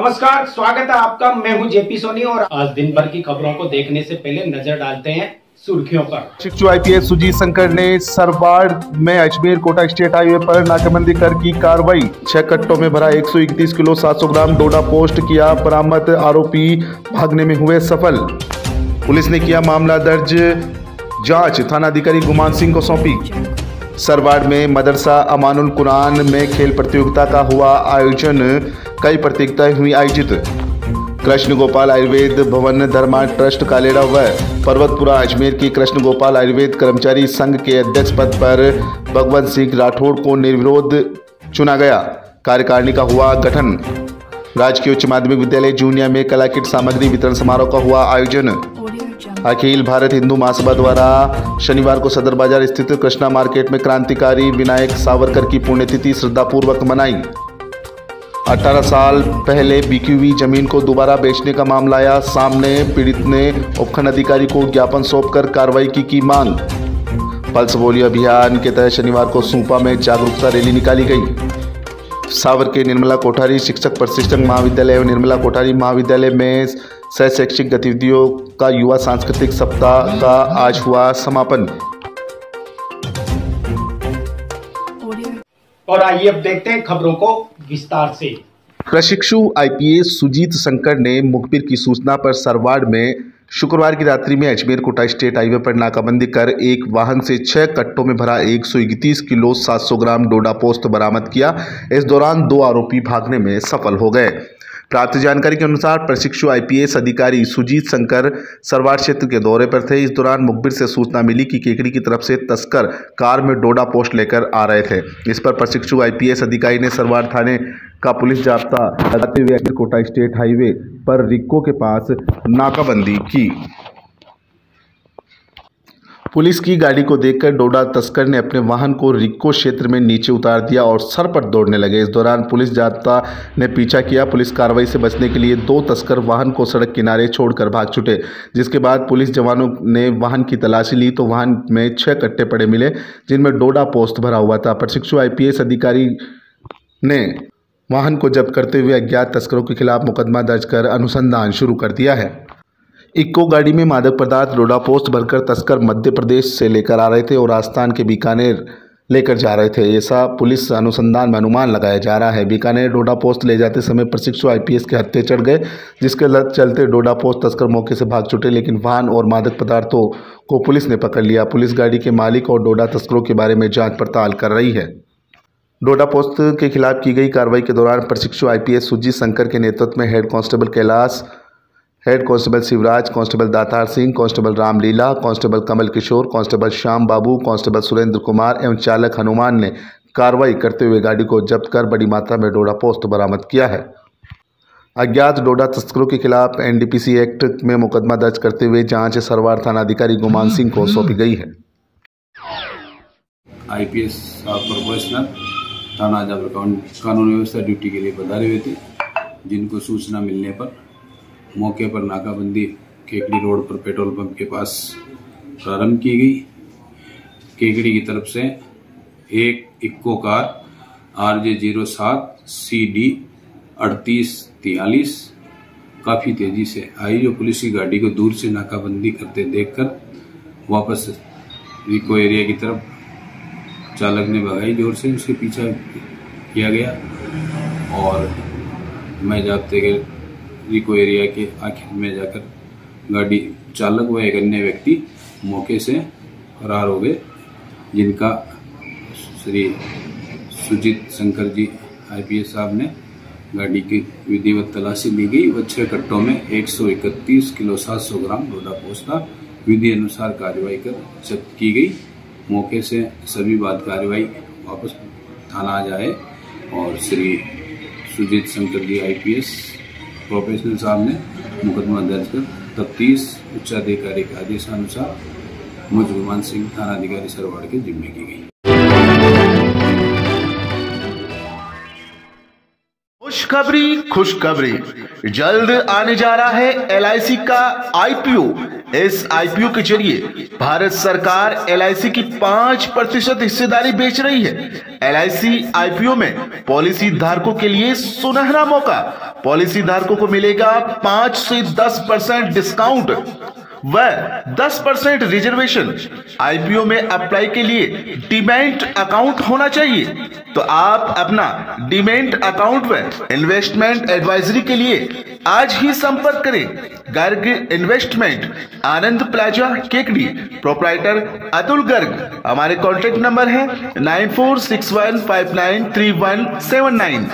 नमस्कार, स्वागत है आपका। मैं हूं जेपी सोनी और आज दिन भर की खबरों को देखने से पहले नजर डालते हैं सुर्खियों पर। प्रशिक्षु आईपीएस सुजीत शंकर ने सरवाड़ में अजमेर कोटा स्टेट हाईवे पर नाकाबंदी कर की कार्रवाई। 6 कट्टों में भरा 131 किलो 700 ग्राम डोडा पोस्ट किया बरामद। आरोपी भागने में हुए सफल। पुलिस ने किया मामला दर्ज, जांच थानाधिकारी गुमान सिंह को सौंपी। सरवाड़ में मदरसा अमानुल कुरान में खेल प्रतियोगिता का हुआ आयोजन। कई प्रतियोगिताएं हुई आयोजित। कृष्ण गोपाल आयुर्वेद भवन धर्मा ट्रस्ट कालेड़ा व पर्वतपुरा अजमेर की कृष्ण गोपाल आयुर्वेद कर्मचारी संघ के अध्यक्ष पद पर भगवंत सिंह राठौड़ को निर्विरोध चुना गया। कार्यकारिणी का हुआ गठन। राजकीय उच्च माध्यमिक विद्यालय जूनिया में कला किट सामग्री वितरण समारोह का हुआ आयोजन। अखिल भारत हिंदू महासभा द्वारा शनिवार को सदर बाजार स्थित कृष्णा मार्केट में क्रांतिकारी विनायक सावरकर की पुण्यतिथि श्रद्धापूर्वक मनाई। 18 साल पहले बिकी हुई जमीन को दोबारा बेचने का मामला आया सामने। पीड़ित ने उपखंड अधिकारी को ज्ञापन सौंपकर कार्रवाई की मांग। पल्स पोलियो अभियान के तहत शनिवार को सूपा में जागरूकता रैली निकाली गई। सावर के निर्मला कोठारी शिक्षक प्रशिक्षण महाविद्यालय एवं निर्मला कोठारी महाविद्यालय में सह शैक्षिक गतिविधियों का युवा सांस्कृतिक सप्ताह का आज हुआ समापन। और आइए अब देखते हैं खबरों को विस्तार से। प्रशिक्षु आईपीएस सुजीत शंकर ने मुखबिर की सूचना पर सरवाड़ में शुक्रवार की रात्रि में अजमेर कोटा स्टेट हाईवे पर नाकाबंदी कर एक वाहन से 6 कट्टों में भरा 131 किलो 700 ग्राम डोडा पोस्त बरामद किया। इस दौरान 2 आरोपी भागने में सफल हो गए। प्राप्त जानकारी के अनुसार प्रशिक्षु आईपीएस अधिकारी सुजीत शंकर सरवाड़ क्षेत्र के दौरे पर थे। इस दौरान मुखबिर से सूचना मिली कि केकड़ी की तरफ से तस्कर कार में डोडा पोस्ट लेकर आ रहे थे। इस पर प्रशिक्षु आईपीएस अधिकारी ने सरवाड़ थाने का पुलिस जाब्ता लगाते हुए अजमेर कोटा स्टेट हाईवे पर रिक्को के पास नाकाबंदी की। पुलिस की गाड़ी को देखकर डोडा तस्कर ने अपने वाहन को रिक्को क्षेत्र में नीचे उतार दिया और सर पर दौड़ने लगे। इस दौरान पुलिस जाब्ता ने पीछा किया। पुलिस कार्रवाई से बचने के लिए 2 तस्कर वाहन को सड़क किनारे छोड़कर भाग छूटे, जिसके बाद पुलिस जवानों ने वाहन की तलाशी ली तो वाहन में 6 कट्टे पड़े मिले जिनमें डोडा पोस्त भरा हुआ था। प्रशिक्षु आईपीएस अधिकारी ने वाहन को जब्त करते हुए अज्ञात तस्करों के खिलाफ मुकदमा दर्ज कर अनुसंधान शुरू कर दिया है। इक्को गाड़ी में मादक पदार्थ डोडा पोस्ट भरकर तस्कर मध्य प्रदेश से लेकर आ रहे थे और राजस्थान के बीकानेर लेकर जा रहे थे, ऐसा पुलिस अनुसंधान में अनुमान लगाया जा रहा है। बीकानेर डोडा पोस्ट ले जाते समय प्रशिक्षु आईपीएस के हत्थे चढ़ गए, जिसके लत चलते डोडा पोस्ट तस्कर मौके से भाग छूटे, लेकिन वाहन और मादक पदार्थों को पुलिस ने पकड़ लिया। पुलिस गाड़ी के मालिक और डोडा तस्करों के बारे में जाँच पड़ताल कर रही है। डोडा पोस्ट के खिलाफ की गई कार्रवाई के दौरान प्रशिक्षु आईपीएस सुजीत शंकर के नेतृत्व में head constable Kailash, head constable Shivraj, constable Datar Singh, constable Ramlila, constable Kamal Kishore, constable Shyam Babu, constable Surendra Kumar एवं चालक हनुमान ने कार्रवाई करते हुए गाड़ी को जब्त कर बड़ी मात्रा में डोडा पोस्त बरामद किया है। अज्ञात डोडा तस्करों के खिलाफ एनडीपीसी एक्ट में मुकदमा दर्ज करते हुए जांच सरवाड़ थानाधिकारी गुमान सिंह को सौंपी गई है। आईपीएस प्रोफेशनल थाना जाबर कानून व्यवस्था ड्यूटी के लिए पधारे हुए थे, जिनको सूचना मिलने पर मौके पर नाकाबंदी केकड़ी रोड पर पेट्रोल पंप के पास प्रारंभ की गई। केकड़ी की तरफ से एक इक्को कार RJ07 CD 3843 काफ़ी तेजी से आई, जो पुलिस की गाड़ी को दूर से नाकाबंदी करते देखकर वापस इक्को एरिया की तरफ चालक ने भगाई जोर से, उसके पीछा किया गया और मैं जाते गए रिको एरिया के आखिर में जाकर गाड़ी चालक व एक अन्य व्यक्ति मौके से फरार हो गए, जिनका श्री सुजीत शंकर जी आईपीएस साहब ने गाड़ी की विधिवत तलाशी ली गई व 6 कट्टों में 131 किलो 700 ग्राम डोडा पोस्ट था विधि अनुसार कार्रवाई कर जब्त की गई। मौके से सभी बात कार्रवाई वापस थाना आ जाए और श्री सुजीत शंकर जी आईपीएस प्रोफेशनल साहब ने मुकदमा दर्ज कर तफ्तीश उच्चाधिकारी के आदेशानुसार मुझ गुमान सिंह थानाधिकारी सरवाड़ के जिम्मे की गई। खुशखबरी जल्द आने जा रहा है LIC का IPO। इस आईपीओ के जरिए भारत सरकार LIC की 5% हिस्सेदारी बेच रही है। LIC आईपीओ में पॉलिसी धारकों के लिए सुनहरा मौका। पॉलिसी धारकों को मिलेगा 5 से 10% डिस्काउंट व 10% रिजर्वेशन। आईपीओ में अप्लाई के लिए डीमैट अकाउंट होना चाहिए, तो आप अपना डीमैट अकाउंट व इन्वेस्टमेंट एडवाइजरी के लिए आज ही संपर्क करें। गर्ग इन्वेस्टमेंट, आनंद प्लाजा, केकड़ी, प्रोप्राइटर अतुल गर्ग। हमारे कॉन्टेक्ट नंबर है 9461593179।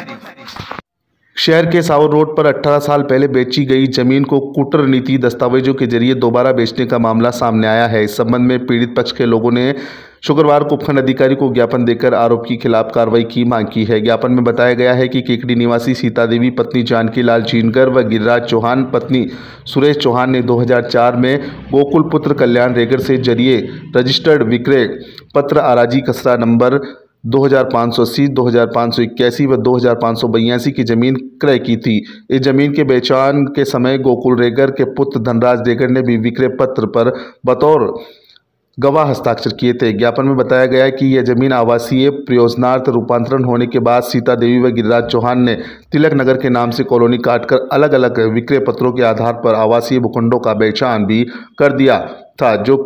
शहर के सावर रोड पर 18 साल पहले बेची गई जमीन को कूटनीति दस्तावेजों के जरिए दोबारा बेचने का मामला सामने आया है। इस संबंध में पीड़ित पक्ष के लोगों ने शुक्रवार को उपखंड अधिकारी को ज्ञापन देकर आरोप के खिलाफ कार्रवाई की मांग की है। ज्ञापन में बताया गया है कि केकड़ी निवासी सीता देवी पत्नी जानकी लाल जीनकर व गिरिराज चौहान पत्नी सुरेश चौहान ने 2004 में गोकुल पुत्र कल्याण रेगर से जरिए रजिस्टर्ड विक्रय पत्र आराजी खसरा नंबर 2580, 2581 व 2582 की जमीन क्रय की थी। इस जमीन के बेचान के समय गोकुल रेगर के पुत्र धनराज रेगर ने भी विक्रय पत्र पर बतौर गवाह हस्ताक्षर किए थे। ज्ञापन में बताया गया है कि यह जमीन आवासीय प्रयोजनार्थ रूपांतरण होने के बाद सीता देवी व गिरिराज चौहान ने तिलक नगर के नाम से कॉलोनी काटकर अलग अलग विक्रय पत्रों के आधार पर आवासीय भूखंडों का बेचान भी कर दिया था, जो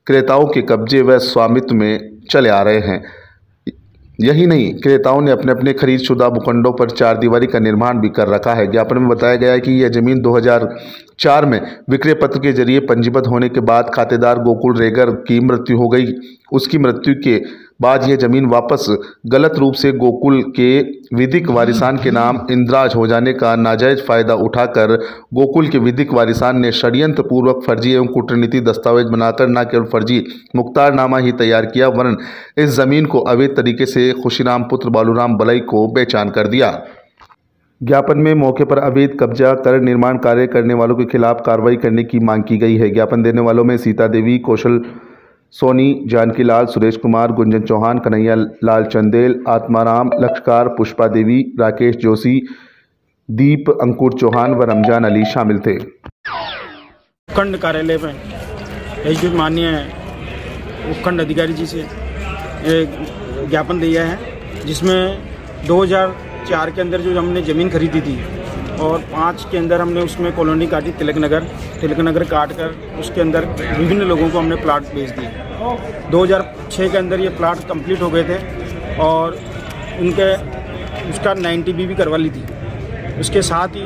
क्रेताओं के कब्जे व स्वामित्व में चले आ रहे हैं। यही नहीं, क्रेताओं ने अपने अपने खरीद शुदा भूखंडों पर चारदीवारी का निर्माण भी कर रखा है। ज्ञापन में बताया गया है कि यह जमीन 2004 में विक्रय पत्र के जरिए पंजीबद्ध होने के बाद खातेदार गोकुल रेगर की मृत्यु हो गई। उसकी मृत्यु के बाद यह जमीन वापस गलत रूप से गोकुल के विधिक वारिसान के नाम इंद्राज हो जाने का नाजायज फायदा उठाकर गोकुल के विधिक वारिसान ने षड्यंत्र पूर्वक फर्जी एवं कूटनीति दस्तावेज बनाकर न केवल फर्जी मुख्तारनामा ही तैयार किया, वरन इस जमीन को अवैध तरीके से खुशीराम पुत्र बालूराम बलई को बेचान कर दिया। ज्ञापन में मौके पर अवैध कब्जा कर निर्माण कार्य करने वालों के खिलाफ कार्रवाई करने की मांग की गई है। ज्ञापन देने वालों में सीता देवी, कौशल सोनी, जानकी लाल, सुरेश कुमार, गुंजन चौहान, कन्हैया लाल चंदेल, आत्माराम, लक्षकार, पुष्पा देवी, राकेश जोशी, दीप अंकुर चौहान व रमजान अली शामिल थे। उपखंड कार्यालय में एसडीओ माननीय उपखंड अधिकारी जी से ज्ञापन दिया है, जिसमें 2004 के अंदर जो हमने ज़मीन खरीदी थी और 5 के अंदर हमने उसमें कॉलोनी काटी तिलक नगर काट कर उसके अंदर विभिन्न लोगों को हमने प्लाट बेच दिए। 2006 के अंदर ये प्लाट कंप्लीट हो गए थे और उसका 90B भी करवा ली थी। उसके साथ ही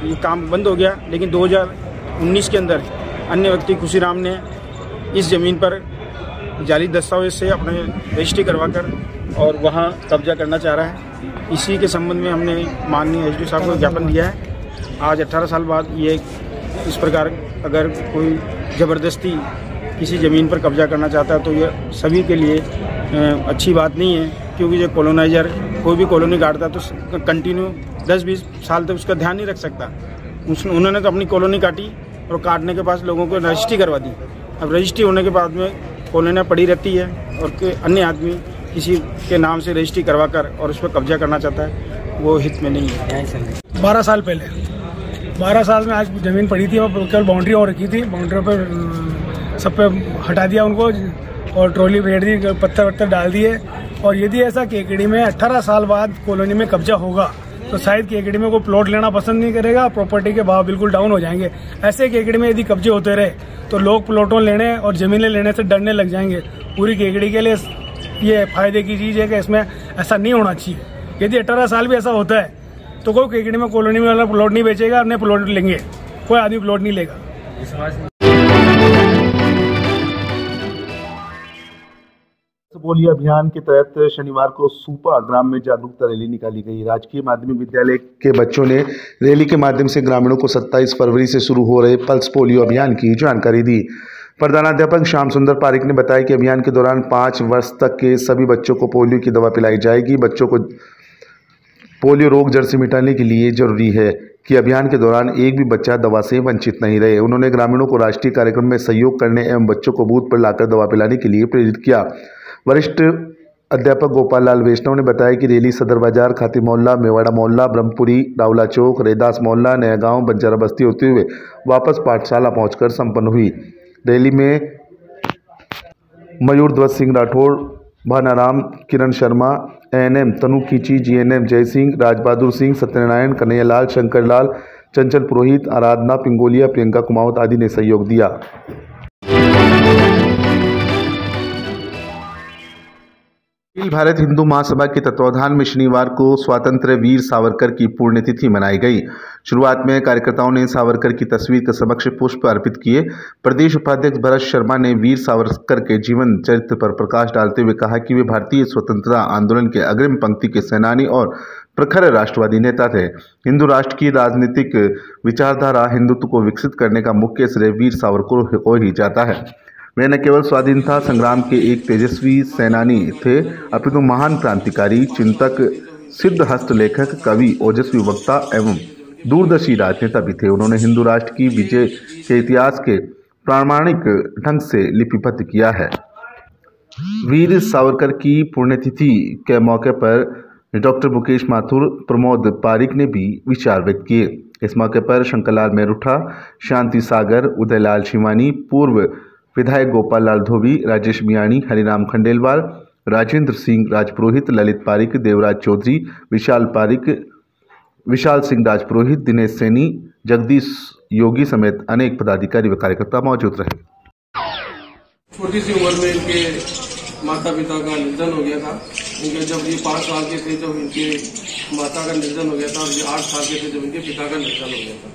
ये काम बंद हो गया, लेकिन 2019 के अंदर अन्य व्यक्ति खुशीराम ने इस ज़मीन पर जाली दस्तावेज से अपने रजिस्ट्री करवाकर और वहाँ कब्जा करना चाह रहा है। इसी के संबंध में हमने माननीय एसडीओ साहब को ज्ञापन दिया है। आज 18 साल बाद ये इस प्रकार अगर कोई ज़बरदस्ती किसी ज़मीन पर कब्जा करना चाहता है तो ये सभी के लिए अच्छी बात नहीं है, क्योंकि जो कॉलोनाइजर कोई भी कॉलोनी काटता है तो कंटिन्यू 10-20 साल तक उसका ध्यान नहीं रख सकता। उन्होंने तो अपनी कॉलोनी काटी और काटने के बाद लोगों को रजिस्ट्री करवा दी। अब रजिस्ट्री होने के बाद में कॉलोनियाँ पड़ी रहती है और अन्य आदमी किसी के नाम से रजिस्ट्री करवाकर और उस पर कब्जा करना चाहता है, वो हित में नहीं है। 12 साल पहले 12 साल में आज ज़मीन पड़ी थी और केवल बाउंड्री और रखी थी। बाउंड्री पर सब पे हटा दिया उनको और ट्रॉली भेज दी, पत्थर वत्थर डाल दिए। और यदि ऐसा केकड़ी में 18 साल बाद कॉलोनी में कब्जा होगा तो शायद केकड़ी में कोई प्लॉट लेना पसंद नहीं करेगा, प्रॉपर्टी के भाव बिल्कुल डाउन हो जाएंगे। ऐसे केकड़ी में यदि कब्जे होते रहे तो लोग प्लॉटों लेने और ज़मीनें लेने से डरने लग जाएंगे। पूरी केकड़ी के लिए ये फायदे की चीज़ है कि इसमें ऐसा नहीं होना चाहिए। यदि 18 साल भी ऐसा होता है तो कोई केकड़ी में कॉलोनी में वाला प्लॉट नहीं बेचेगा और नए प्लॉट लेंगे, कोई आदमी प्लॉट नहीं लेगा। पोलियो अभियान के तहत शनिवार को सूपा ग्राम में जागरूकता रैली निकाली गई। राजकीय माध्यमिक विद्यालय के बच्चों ने रैली के माध्यम से ग्रामीणों को 27 फरवरी से शुरू हो रहे पल्स पोलियो अभियान की जानकारी दी। प्रधानाध्यापक श्याम सुंदर पारिक ने बताया कि अभियान के दौरान 5 वर्ष तक के सभी बच्चों को पोलियो की दवा पिलाई जाएगी। बच्चों को पोलियो रोग जड़ से मिटाने के लिए जरूरी है कि अभियान के दौरान एक भी बच्चा दवा से वंचित नहीं रहे। उन्होंने ग्रामीणों को राष्ट्रीय कार्यक्रम में सहयोग करने एवं बच्चों को बूथ पर लाकर दवा पिलाने के लिए प्रेरित किया। वरिष्ठ अध्यापक गोपाल लाल वैष्णव ने बताया कि रैली सदर बाजार, खाती मोहल्ला, मेवाड़ा मोहल्ला, ब्रह्मपुरी, रावला चौक, रैदास मोहल्ला, नया गांव, बंजारा बस्ती होते हुए वापस पाठशाला पहुंचकर संपन्न हुई। रैली में मयूर ध्वज सिंह राठौड़, भानाराम, किरण शर्मा, एएनएम तनु खींची, जीएनएम जय सिंह, राजबहादुर सिंह, सत्यनारायण, कन्हैयालाल, शंकर लाल, चंचल पुरोहित, आराधना पिंगोलिया, प्रियंका कुमावत आदि ने सहयोग दिया। अखिल भारत हिंदू महासभा के तत्वावधान में शनिवार को स्वतंत्र वीर सावरकर की पुण्यतिथि मनाई गई। शुरुआत में कार्यकर्ताओं ने सावरकर की तस्वीर के समक्ष पुष्प अर्पित किए। प्रदेश उपाध्यक्ष भरत शर्मा ने वीर सावरकर के जीवन चरित्र पर प्रकाश डालते हुए कहा कि वे भारतीय स्वतंत्रता आंदोलन के अग्रिम पंक्ति के सेनानी और प्रखर राष्ट्रवादी नेता थे। हिंदू राष्ट्र की राजनीतिक विचारधारा हिंदुत्व को विकसित करने का मुख्य श्रेय वीर सावरकर को ही जाता है। वे न केवल स्वाधीनता संग्राम के एक तेजस्वी सेनानी थे, अपितु महान क्रांतिकारी, चिंतक, सिद्ध हस्तलेखक, कवि, ओजस्वी वक्ता एवं दूरदर्शी राजनेता भी थे। उन्होंने हिंदू राष्ट्र की विजय के इतिहास के प्रामाणिक ढंग से लिपिबद्ध किया है। वीर सावरकर की पुण्यतिथि के मौके पर डॉक्टर मुकेश माथुर, प्रमोद पारिक ने भी विचार व्यक्त किए। इस मौके पर शंकरलाल मेरुठा, शांति सागर, उदयलाल शिवानी, पूर्व विधायक गोपाल लाल धोबी, राजेश मियाणी, हरिराम खंडेलवाल, राजेंद्र सिंह राजपुरोहित, ललित पारिक, देवराज चौधरी, विशाल पारिक, विशाल सिंह राजपुरोहित, दिनेश सैनी, जगदीश योगी समेत अनेक पदाधिकारी व कार्यकर्ता मौजूद रहे। छोटी सी उम्र में इनके माता पिता का निधन हो गया था। इनके जब ये 5 साल के थे जब इनके माता का निधन हो गया था, और ये 8 साल के थे जब इनके पिता का निधन हो गया था।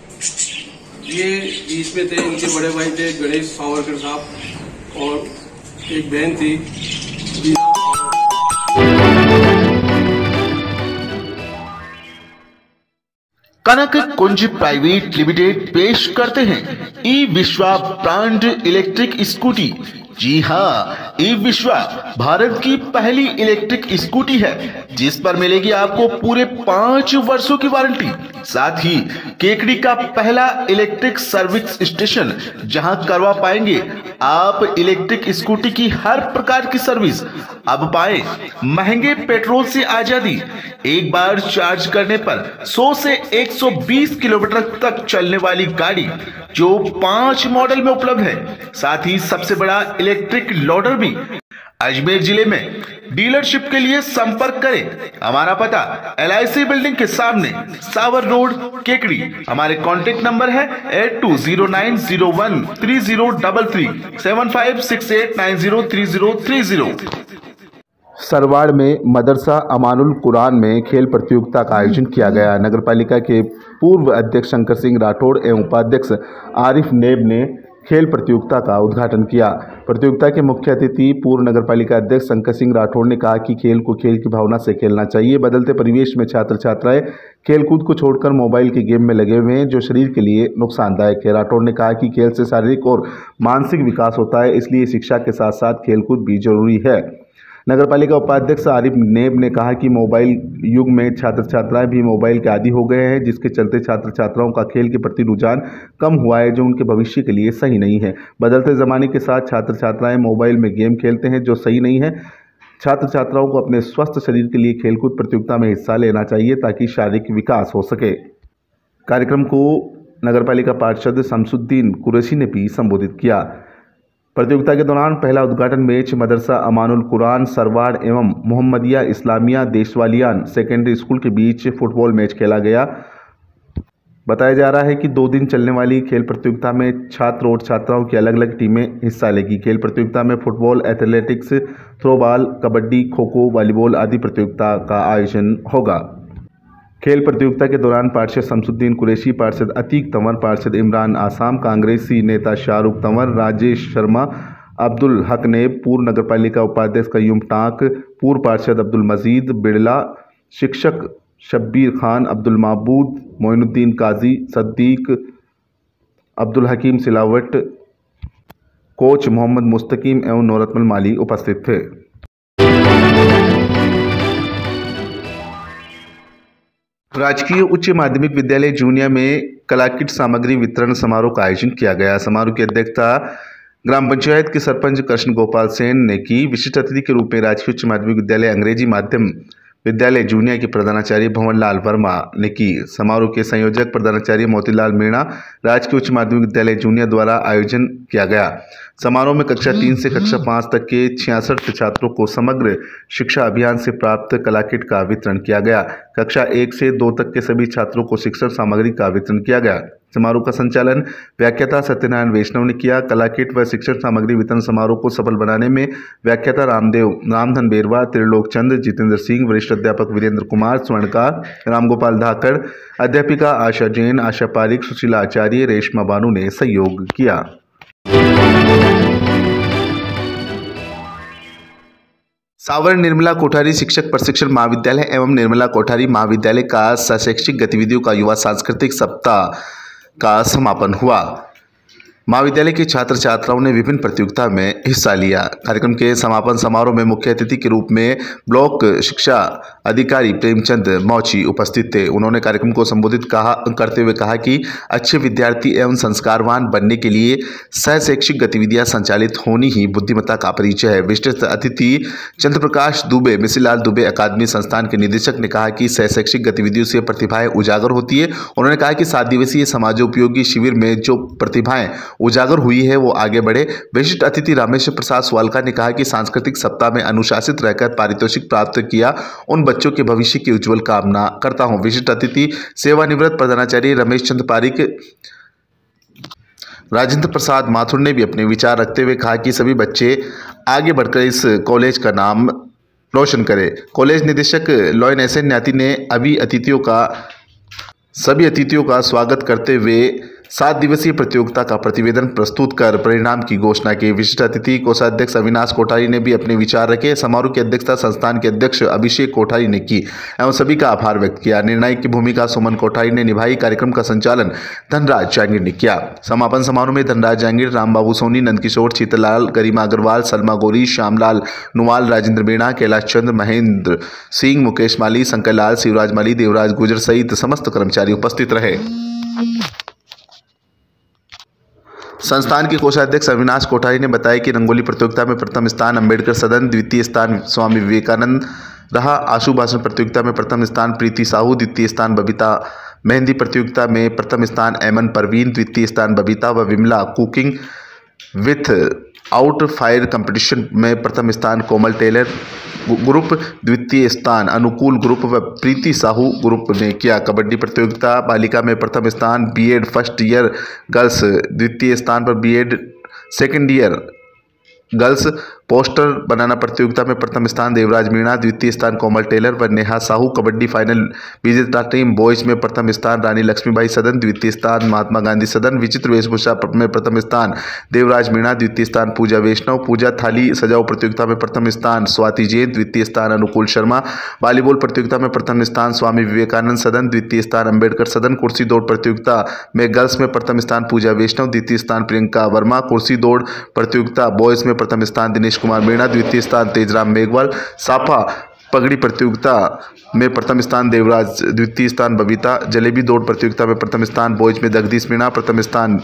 ये बीच में थे, इनके बड़े भाई थे गणेश सावरकर साहब, और एक बहन थी कनक कुंज प्राइवेट लिमिटेड पेश करते हैं ई विश्वा ब्रांड इलेक्ट्रिक स्कूटी। जी हाँ, ई विश्वा भारत की पहली इलेक्ट्रिक स्कूटी है जिस पर मिलेगी आपको पूरे 5 वर्षों की वारंटी। साथ ही केकड़ी का पहला इलेक्ट्रिक सर्विस स्टेशन जहां करवा पाएंगे आप इलेक्ट्रिक स्कूटी की हर प्रकार की सर्विस। अब पाए महंगे पेट्रोल से आजादी। एक बार चार्ज करने पर 100 से 120 किलोमीटर तक चलने वाली गाड़ी जो 5 मॉडल में उपलब्ध है। साथ ही सबसे बड़ा इलेक्ट्रिक लोडर भी। अजमेर जिले में डीलरशिप के लिए संपर्क करें। हमारा पता LIC बिल्डिंग के सामने, सावर रोड, केकड़ी। हमारे कॉन्टेक्ट नंबर है 8209013033 7568903030। सरवाड़ में मदरसा अमानुल कुरान में खेल प्रतियोगिता का आयोजन किया गया। नगरपालिका के पूर्व अध्यक्ष शंकर सिंह राठौड़ एवं उपाध्यक्ष आरिफ नेब ने खेल प्रतियोगिता का उद्घाटन किया। प्रतियोगिता के मुख्य अतिथि पूर्व नगरपालिका अध्यक्ष शंकर सिंह राठौड़ ने कहा कि खेल को खेल की भावना से खेलना चाहिए। बदलते परिवेश में छात्र छात्राएं खेलकूद को छोड़कर मोबाइल के गेम में लगे हुए हैं जो शरीर के लिए नुकसानदायक है। राठौड़ ने कहा कि खेल से शारीरिक और मानसिक विकास होता है, इसलिए शिक्षा के साथ साथ खेलकूद भी जरूरी है। नगरपालिका उपाध्यक्ष आरिफ नेब ने कहा कि मोबाइल युग में छात्र छात्राएं भी मोबाइल के आदी हो गए हैं, जिसके चलते छात्र छात्राओं का खेल के प्रति रुझान कम हुआ है, जो उनके भविष्य के लिए सही नहीं है। बदलते ज़माने के साथ छात्र छात्राएं मोबाइल में गेम खेलते हैं जो सही नहीं है। छात्र छात्राओं को अपने स्वस्थ शरीर के लिए खेलकूद प्रतियोगिता में हिस्सा लेना चाहिए ताकि शारीरिक विकास हो सके। कार्यक्रम को नगरपालिका पार्षद शमसुद्दीन कुरैशी ने भी संबोधित किया। प्रतियोगिता के दौरान पहला उद्घाटन मैच मदरसा अमानुल कुरान सरवाड़ एवं मोहम्मदिया इस्लामिया देशवालियान सेकेंडरी स्कूल के बीच फुटबॉल मैच खेला गया। बताया जा रहा है कि 2 दिन चलने वाली खेल प्रतियोगिता में छात्र और छात्राओं की अलग अलग टीमें हिस्सा लेगी। खेल प्रतियोगिता में football, athletics, throwball, kabaddi, kho kho, volleyball आदि प्रतियोगिता का आयोजन होगा। खेल प्रतियोगिता के दौरान पार्षद शमसुद्दीन कुरैशी, पार्षद अतीक तंवर, पार्षद इमरान आसाम, कांग्रेसी नेता शाहरुख तंवर, राजेश शर्मा, अब्दुल हक नेब, पूर्व नगरपालिका उपाध्यक्ष कयूम टाक, पूर्व पार्षद अब्दुल मजीद बिड़ला, शिक्षक शब्बीर खान, अब्दुल माबूद, मोइनुद्दीन काजी, सद्दीक, अब्दुल हकीम सिलावट, कोच मोहम्मद मुस्तकीम एवं नौरतमल माली उपस्थित थे। राजकीय उच्च माध्यमिक विद्यालय जूनिया में कला किट सामग्री वितरण समारोह का आयोजन किया गया। समारोह की अध्यक्षता ग्राम पंचायत के सरपंच कृष्ण गोपाल सेन ने की। विशिष्ट अतिथि के रूप में राजकीय उच्च माध्यमिक विद्यालय अंग्रेजी माध्यम विद्यालय जूनियर के प्रधानाचार्य भंवरलाल वर्मा ने की। समारोह के संयोजक प्रधानाचार्य मोतीलाल मीणा राजकीय उच्च माध्यमिक विद्यालय जूनियर द्वारा आयोजन किया गया। समारोह में कक्षा 3 से कक्षा 5 तक के 66 छात्रों को समग्र शिक्षा अभियान से प्राप्त कला किट का वितरण किया गया। कक्षा 1 से 2 तक के सभी छात्रों को शिक्षण सामग्री का वितरण किया गया। समारोह का संचालन व्याख्याता सत्यनारायण वैष्णव ने किया। कला किट व शिक्षण सामग्री वितरण समारोह को सफल बनाने में व्याख्याता रामधन बेरवा, त्रिलोक चंद, जितेंद्र सिंह, वरिष्ठ अध्यापक वीरेंद्र कुमार, स्वर्णकार, रामगोपाल धाकड़, अध्यापिका आशा जैन, आशा पारिक, सुशीला आचार्य, रेशमा बानू ने सहयोग किया। सावर निर्मला कोठारी शिक्षक प्रशिक्षण महाविद्यालय एवं निर्मला कोठारी महाविद्यालय का शैक्षिक गतिविधियों का युवा सांस्कृतिक सप्ताह का समापन हुआ। महाविद्यालय के छात्र छात्राओं ने विभिन्न प्रतियोगिता में हिस्सा लिया। कार्यक्रम के समापन समारोह में मुख्य अतिथि के रूप में ब्लॉक शिक्षा अधिकारी प्रेमचंद मौची उपस्थित थे। उन्होंने कार्यक्रम को संबोधित करते हुए कहा कि अच्छे विद्यार्थी एवं संस्कारवान बनने के लिए शैक्षिक गतिविधियां संचालित होनी ही बुद्धिमत्ता का परिचय है। विशिष्ट अतिथि चंद्रप्रकाश दुबे मिश्रीलाल दुबे अकादमी संस्थान के निदेशक ने कहा कि शैक्षिक गतिविधियों से प्रतिभाएं उजागर होती है। उन्होंने कहा कि 7 दिवसीय समाजोपयोगी शिविर में जो प्रतिभाएं उजागर हुई है वो आगे बढ़े। विशिष्ट अतिथि रामेश्वर प्रसाद स्वालका ने कहा कि सांस्कृतिक सप्ताह में अनुशासित रहकर पारितोषिक प्राप्त किया उन बच्चों के भविष्य की उज्जवल कामना करता हूं। विशिष्ट अतिथि सेवानिवृत्त प्रधानाचार्य रमेश चंद्र पारिक, राजेंद्र प्रसाद माथुर ने भी अपने विचार रखते हुए कहा कि सभी बच्चे आगे बढ़कर इस कॉलेज का नाम रोशन करें। कॉलेज निदेशक लॉयन एसएन न्याती ने सभी अतिथियों का स्वागत करते हुए 7 दिवसीय प्रतियोगिता का प्रतिवेदन प्रस्तुत कर परिणाम की घोषणा की। विशिष्ट अतिथि कोषाध्यक्ष अविनाश कोठारी ने भी अपने विचार रखे। समारोह की अध्यक्षता संस्थान के अध्यक्ष अभिषेक कोठारी ने की एवं सभी का आभार व्यक्त किया। निर्णायक की भूमिका सुमन कोठारी ने निभाई। कार्यक्रम का संचालन धनराज जांगीर ने किया। समापन समारोह में धनराज जांगीर, रामबाबू सोनी, नंदकिशोर चीतलाल, गरिमा अग्रवाल, सलमा गौरी, श्यामलाल नुवाल, राजेंद्र मीणा, कैलाश चंद्र, महेंद्र सिंह, मुकेश माली, शंकर लाल, शिवराज माली, देवराज गुजर सहित समस्त कर्मचारी उपस्थित रहे। संस्थान के कोषाध्यक्ष अविनाश कोठारी ने बताया कि रंगोली प्रतियोगिता में प्रथम स्थान अंबेडकर सदन, द्वितीय स्थान स्वामी विवेकानंद रहा। आशु भाषण प्रतियोगिता में प्रथम स्थान प्रीति साहू, द्वितीय स्थान बबीता। मेहंदी प्रतियोगिता में प्रथम स्थान एमन परवीन, द्वितीय स्थान बबीता व Vimla. Cooking without fire competition में प्रथम स्थान कोमल टेलर ग्रुप, द्वितीय स्थान अनुकूल ग्रुप व प्रीति साहू ग्रुप ने किया। कबड्डी प्रतियोगिता बालिका में प्रथम स्थान बीएड फर्स्ट ईयर गर्ल्स, द्वितीय स्थान पर B Ed second year girls. Poster बनाना प्रतियोगिता में प्रथम स्थान देवराज मीणा, द्वितीय स्थान कोमल टेलर व नेहा साहू। कबड्डी फाइनल विजेता टीम बॉयज में प्रथम स्थान रानी लक्ष्मीबाई सदन, द्वितीय स्थान महात्मा गांधी सदन। विचित्र वेशभूषा में प्रथम स्थान देवराज मीणा, द्वितीय स्थान पूजा वैष्णव। पूजा थाली सजाओ प्रतियोगिता में प्रथम स्थान स्वाति जैन, द्वितीय स्थान अनुकूल शर्मा। वॉलीबॉल प्रतियोगिता में प्रथम स्थान स्वामी विवेकानंद सदन, द्वितीय स्थान अंबेडकर सदन। कुर्सी दौड़ प्रतियोगिता में गर्ल्स में प्रथम स्थान पूजा वैष्णव, द्वितीय स्थान प्रियंका वर्मा। कुर्सी दौड़ प्रतियोगिता बॉयज में प्रथम स्थान दिनेश कुमार मीणा, द्वितीय स्थान तेजराम मेघवाल। साफा पगड़ी प्रतियोगिता में प्रथम स्थान देवराज, द्वितीय स्थान बबीता। जलेबी दौड़ प्रतियोगिता में प्रथम स्थान बॉयज में जगदीश मीणा, प्रथम स्थान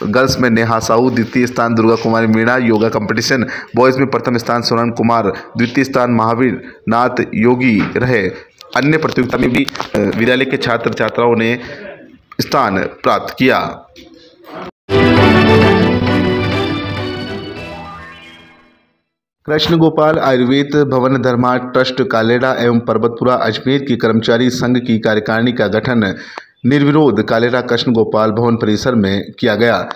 गर्ल्स में नेहा साहू, द्वितीय स्थान दुर्गा कुमारी मीणा। योगा कंपटीशन बॉयज में प्रथम स्थान सोनन कुमार, द्वितीय स्थान महावीर नाथ योगी रहे। अन्य प्रतियोगिता में भी विद्यालय के छात्र छात्राओं ने स्थान प्राप्त किया। कृष्ण गोपाल आयुर्वेद भवन धर्मा ट्रस्ट कालेड़ा एवं पर्वतपुरा अजमेर की कर्मचारी संघ की कार्यकारिणी का गठन निर्विरोध कालेड़ा कृष्ण गोपाल भवन परिसर में किया गया।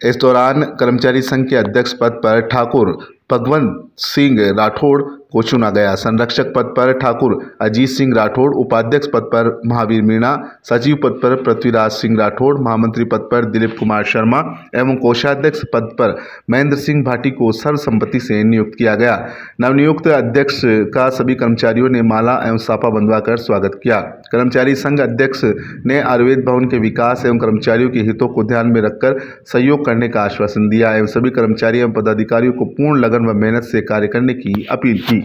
इस दौरान कर्मचारी संघ के अध्यक्ष पद पर ठाकुर भगवंत सिंह राठौड़ को चुना गया। संरक्षक पद पर ठाकुर अजीत सिंह राठौड़, उपाध्यक्ष पद पर महावीर मीणा, सचिव पद पर पृथ्वीराज सिंह राठौड़, महामंत्री पद पर दिलीप कुमार शर्मा एवं कोषाध्यक्ष पद पर महेंद्र सिंह भाटी को सर्वसम्मति से नियुक्त किया गया। नवनियुक्त अध्यक्ष का सभी कर्मचारियों ने माला एवं साफा बंधवाकर स्वागत किया। कर्मचारी संघ अध्यक्ष ने आयुर्वेद भवन के विकास एवं कर्मचारियों के हितों को ध्यान में रखकर सहयोग करने का आश्वासन दिया एवं सभी कर्मचारी एवं पदाधिकारियों को पूर्ण लगन व मेहनत से कार्य करने की अपील की।